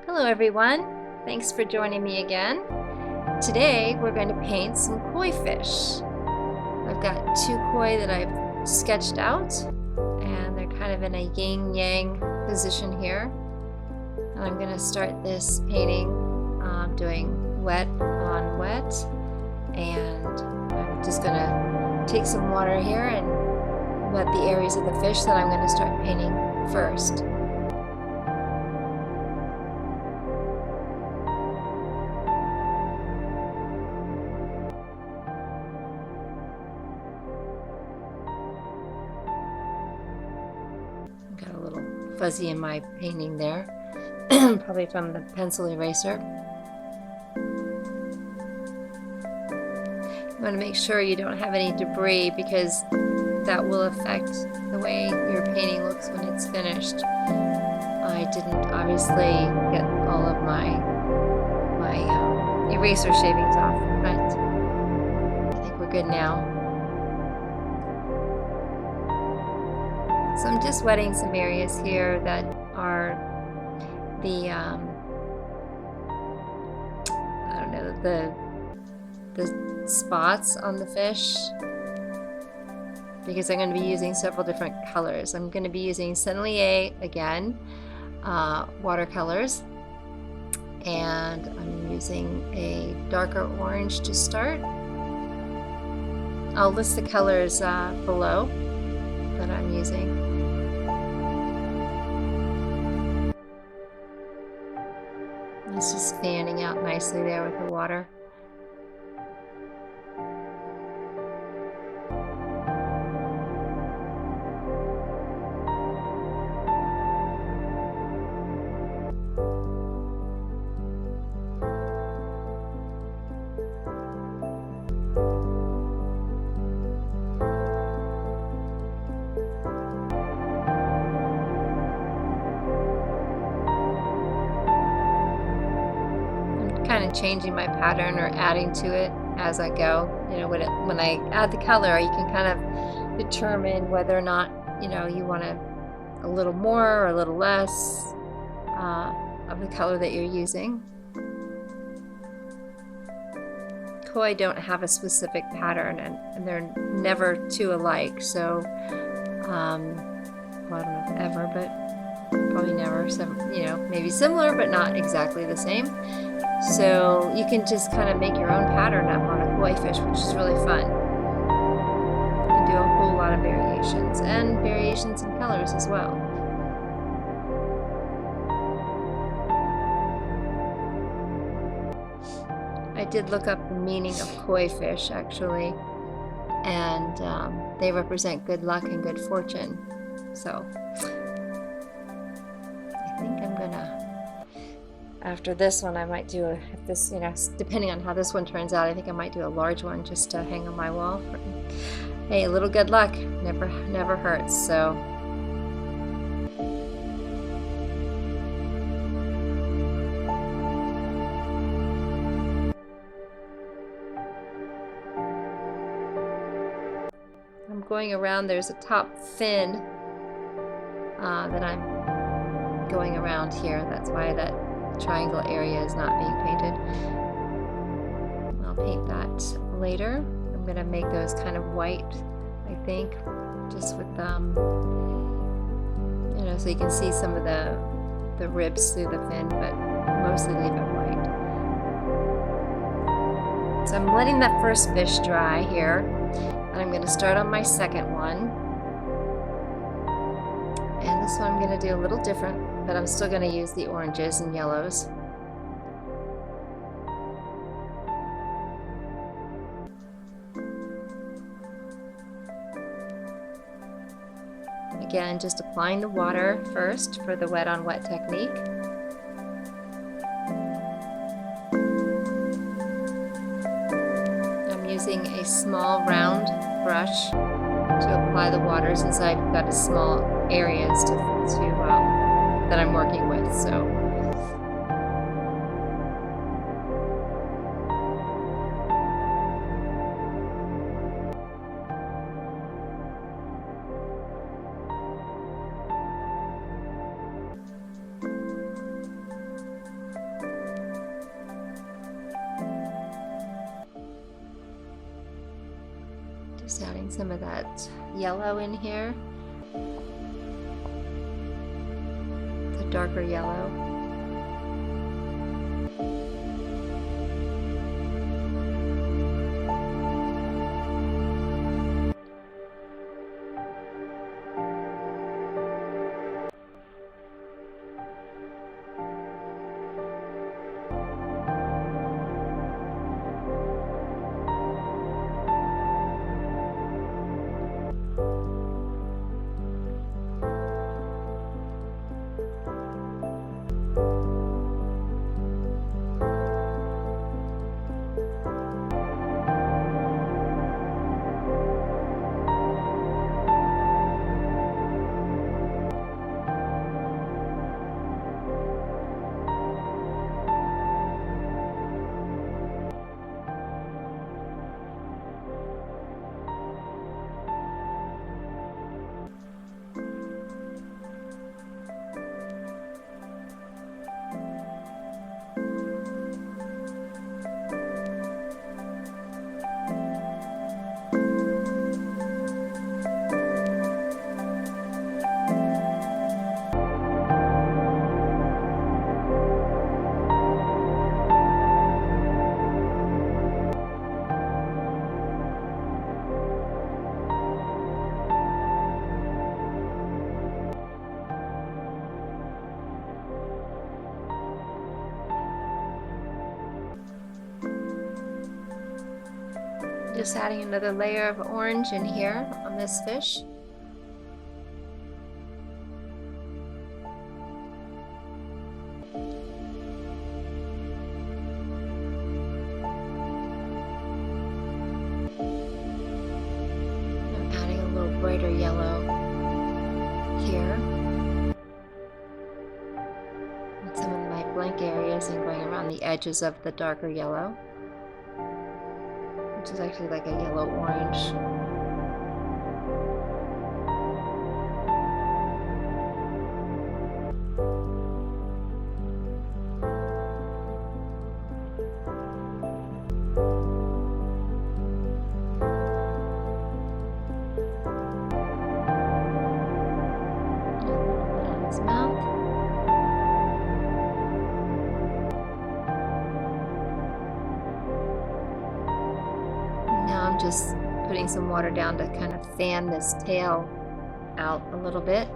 Hello everyone, thanks for joining me again. Today we're going to paint some koi fish. I've got two koi that I've sketched out and they're kind of in a yin-yang position here. And I'm going to start this painting doing wet on wet, and I'm just going to take some water here and wet the areas of the fish that I'm going to start painting first. Got a little fuzzy in my painting there, probably from the pencil eraser. You want to make sure you don't have any debris because that will affect the way your painting looks when it's finished. I didn't obviously get all of my eraser shavings off, but I think we're good now. So I'm just wetting some areas here that are the I don't know, the spots on the fish, because I'm going to be using several different colors. I'm going to be using Sennelier again, watercolors, and I'm using a darker orange to start. I'll list the colors below that I'm using. It's just fanning out nicely there with the water. Kind of changing my pattern or adding to it as I go. You know, when I add the color, you can kind of determine whether or not, you know, you want a little more or a little less of the color that you're using. Koi don't have a specific pattern, and they're never two alike, so well, I don't know if ever, but probably never. So, you know, maybe similar but not exactly the same. So you can just kind of make your own pattern up on a koi fish, which is really fun. You can do a whole lot of variations, and variations in colors as well. I did look up the meaning of koi fish actually, and they represent good luck and good fortune. So I think I'm gonna, after this one, I might do if this, you know, depending on how this one turns out, I think I might do a large one just to hang on my wall. Hey, a little good luck never hurts. So I'm going around. There's a top fin that I'm going around here. That's why that triangle area is not being painted. I'll paint that later. I'm going to make those kind of white, I think, just with you know, so you can see some of the ribs through the fin, but mostly leave it white. So I'm letting that first fish dry here, and I'm going to start on my second one. And this one I'm going to do a little different, but I'm still going to use the oranges and yellows. Again, just applying the water first for the wet on wet technique. I'm using a small round brush to apply the water since I've got a small areas that I'm working with. So Just adding some of that yellow in here, the darker yellow. Just adding another layer of orange in here on this fish. I'm adding a little brighter yellow here. And some of my blank areas and going around the edges of the darker yellow, which is actually like a yellow-orange. On his mouth. Now I'm just putting some water down to kind of fan this tail out a little bit.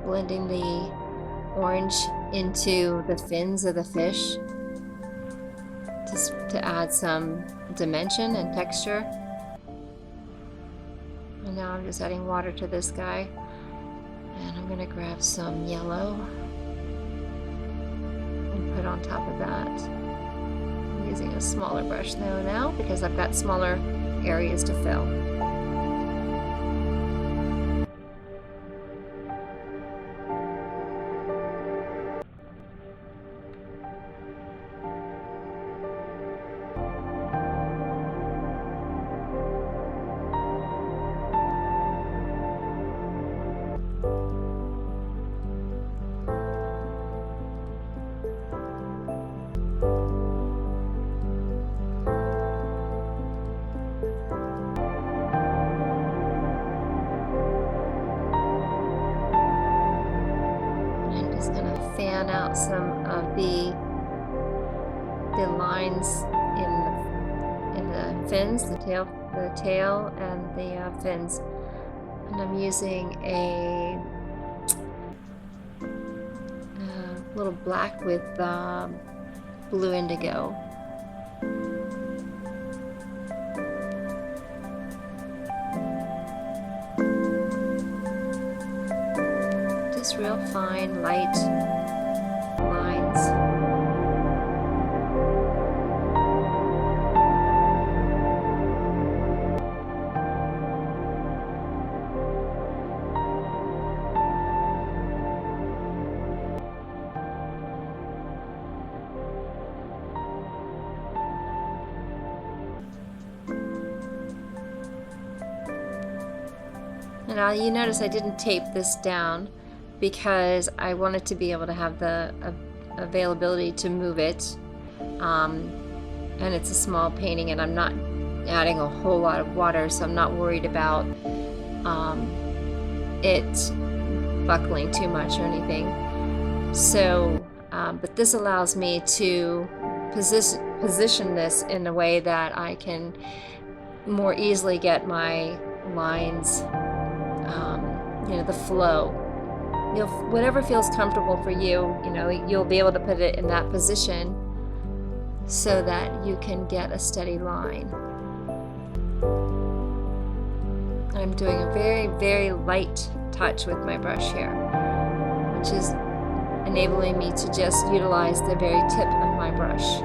Blending the orange into the fins of the fish just to add some dimension and texture. And now I'm just adding water to this guy, and I'm going to grab some yellow and put on top of that. I'm using a smaller brush though now because I've got smaller areas to fill. Fan out some of the lines in the fins, the tail and the fins, and I'm using a little black with blue indigo. Just real fine, light lines. lines. And now you notice I didn't tape this down because I wanted to be able to have the availability to move it. And it's a small painting and I'm not adding a whole lot of water, so I'm not worried about it buckling too much or anything. So, but this allows me to position this in a way that I can more easily get my lines, the flow. Whatever feels comfortable for you, you'll be able to put it in that position so that you can get a steady line. I'm doing a very, very light touch with my brush here, which is enabling me to just utilize the very tip of my brush.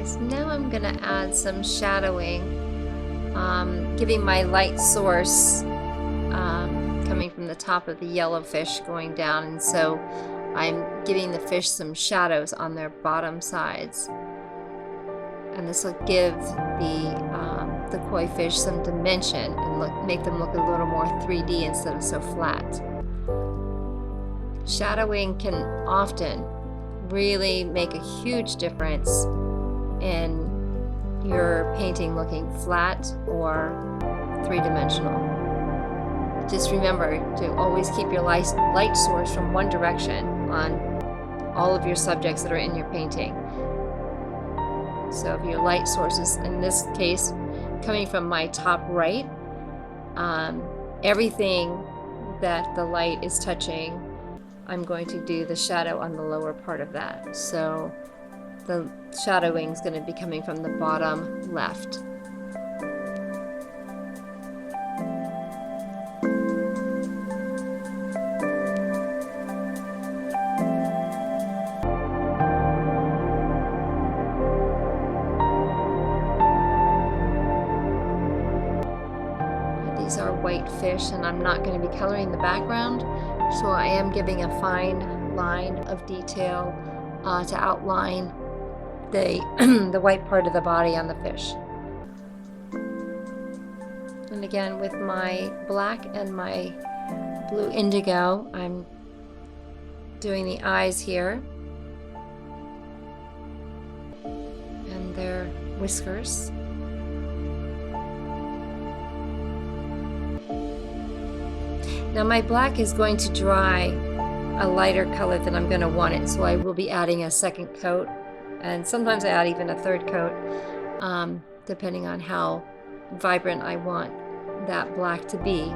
So now I'm going to add some shadowing, giving my light source coming from the top of the yellow fish going down, and so I'm giving the fish some shadows on their bottom sides, and this will give the koi fish some dimension and make them look a little more 3D instead of so flat. Shadowing can often really make a huge difference in your painting looking flat or three-dimensional. Just remember to always keep your light source from one direction on all of your subjects that are in your painting. So if your light source is, in this case, coming from my top right, everything that the light is touching, I'm going to do the shadow on the lower part of that. So the shadowing is going to be coming from the bottom left. These are white fish, and I'm not going to be coloring the background, so I am giving a fine line of detail to outline the the white part of the body on the fish. And again, with my black and my blue indigo, I'm doing the eyes here and their whiskers. Now my black is going to dry a lighter color than I'm going to want it, so I will be adding a second coat, and sometimes I add even a third coat, depending on how vibrant I want that black to be.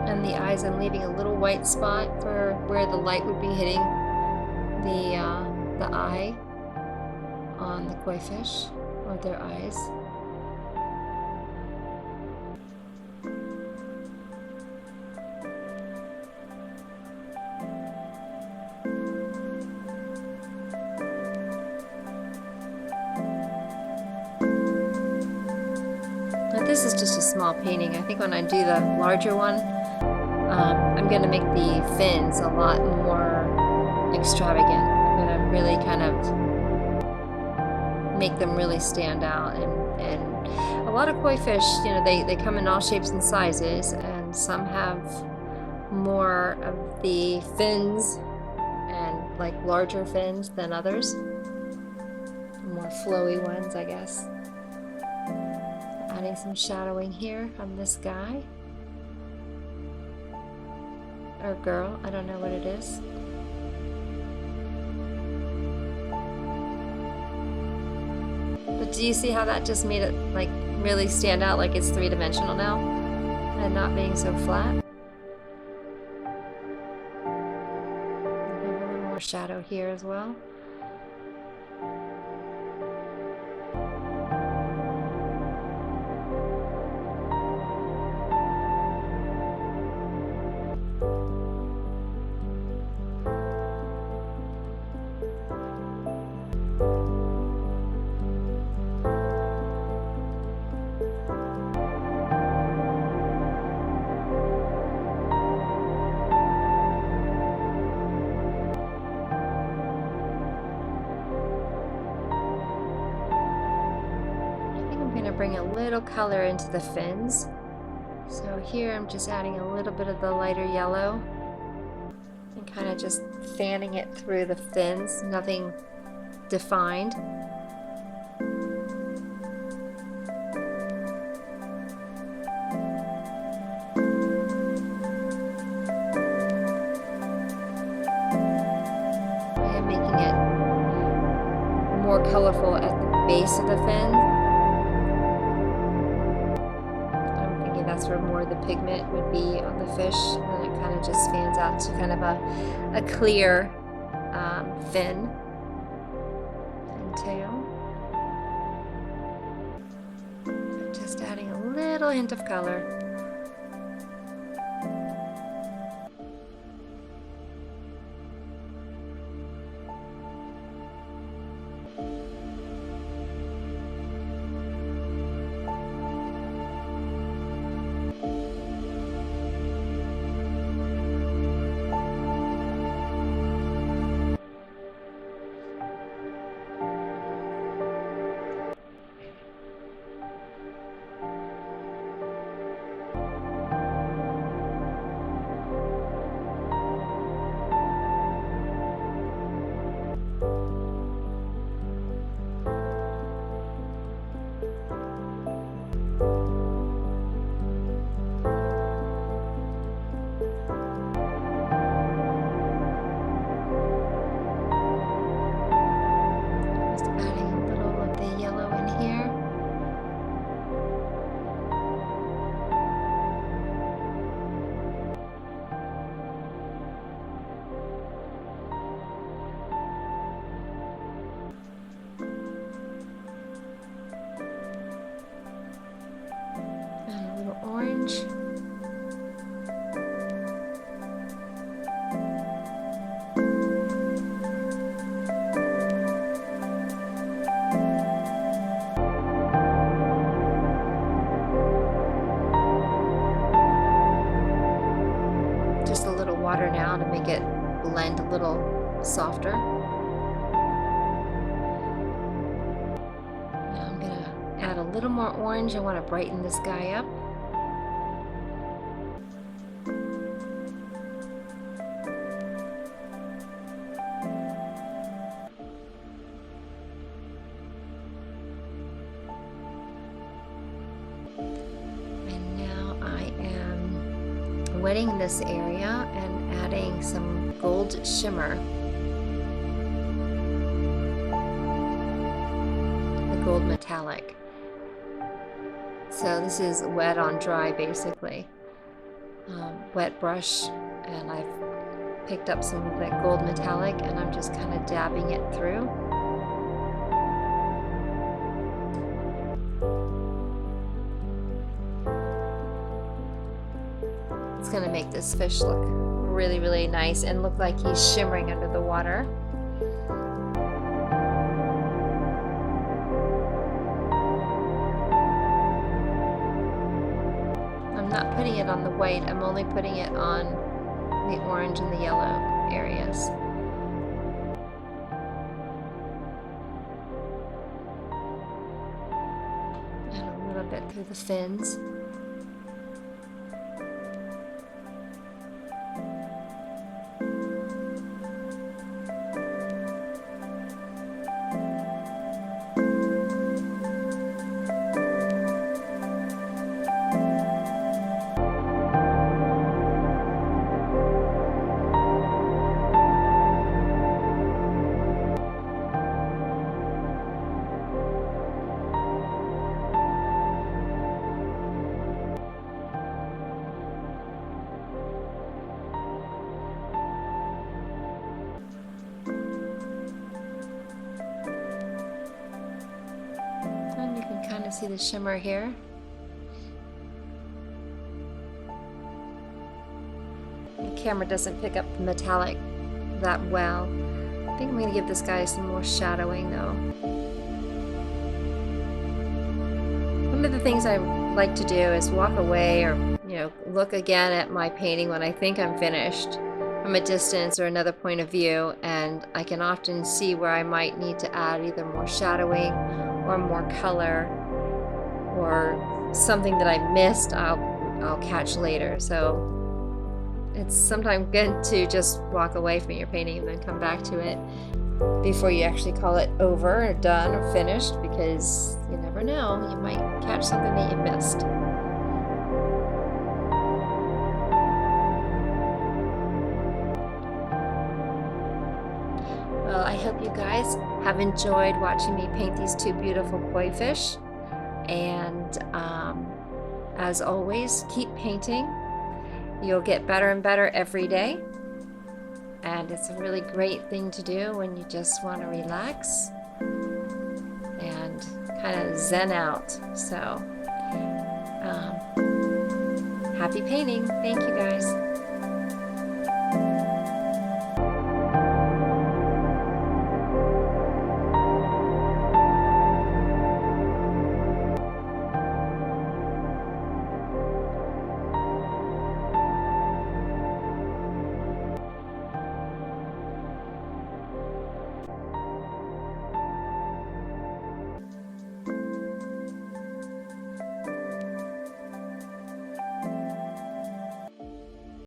And the eyes, I'm leaving a little white spot for where the light would be hitting the eye on the koi fish, or their eyes. Now this is just a small painting. I think when I do the larger one, I'm going to make the fins a lot more extravagant. I'm going to really kind of make them really stand out. And a lot of koi fish, you know, they come in all shapes and sizes, and some have more of the fins and like larger fins than others. More flowy ones, I guess. Adding some shadowing here on this guy. Or girl, I don't know what it is. But do you see how that just made it like really stand out, like it's three-dimensional now and not being so flat? A little more shadow here as well. Bring a little color into the fins. So here I'm just adding a little bit of the lighter yellow and kind of just fanning it through the fins, nothing defined. I am making it more colorful at the base of the fin. That's where more of the pigment would be on the fish, and it kind of just fans out to kind of a clear fin and tail. Just adding a little hint of color. softer. Now I'm going to add a little more orange. I want to brighten this guy up. Wetting this area and adding some gold shimmer. The gold metallic. So this is wet on dry basically. Wet brush, and I've picked up some of that gold metallic and I'm just kind of dabbing it through. It's going to make this fish look really, really nice and look like he's shimmering under the water. I'm not putting it on the white, I'm only putting it on the orange and the yellow areas. And a little bit through the fins. See the shimmer here. The camera doesn't pick up the metallic that well. I think I'm going to give this guy some more shadowing though. One of the things I like to do is walk away or look again at my painting when I think I'm finished from a distance or another point of view, and I can often see where I might need to add either more shadowing or more color, or something that I missed I'll catch later. So it's sometimes good to just walk away from your painting and then come back to it before you actually call it over or done or finished, because you never know, you might catch something that you missed. Well, I hope you guys have enjoyed watching me paint these two beautiful koi fish. And as always, keep painting. You'll get better and better every day. And it's a really great thing to do when you just want to relax and kind of zen out. So, happy painting. Thank you guys.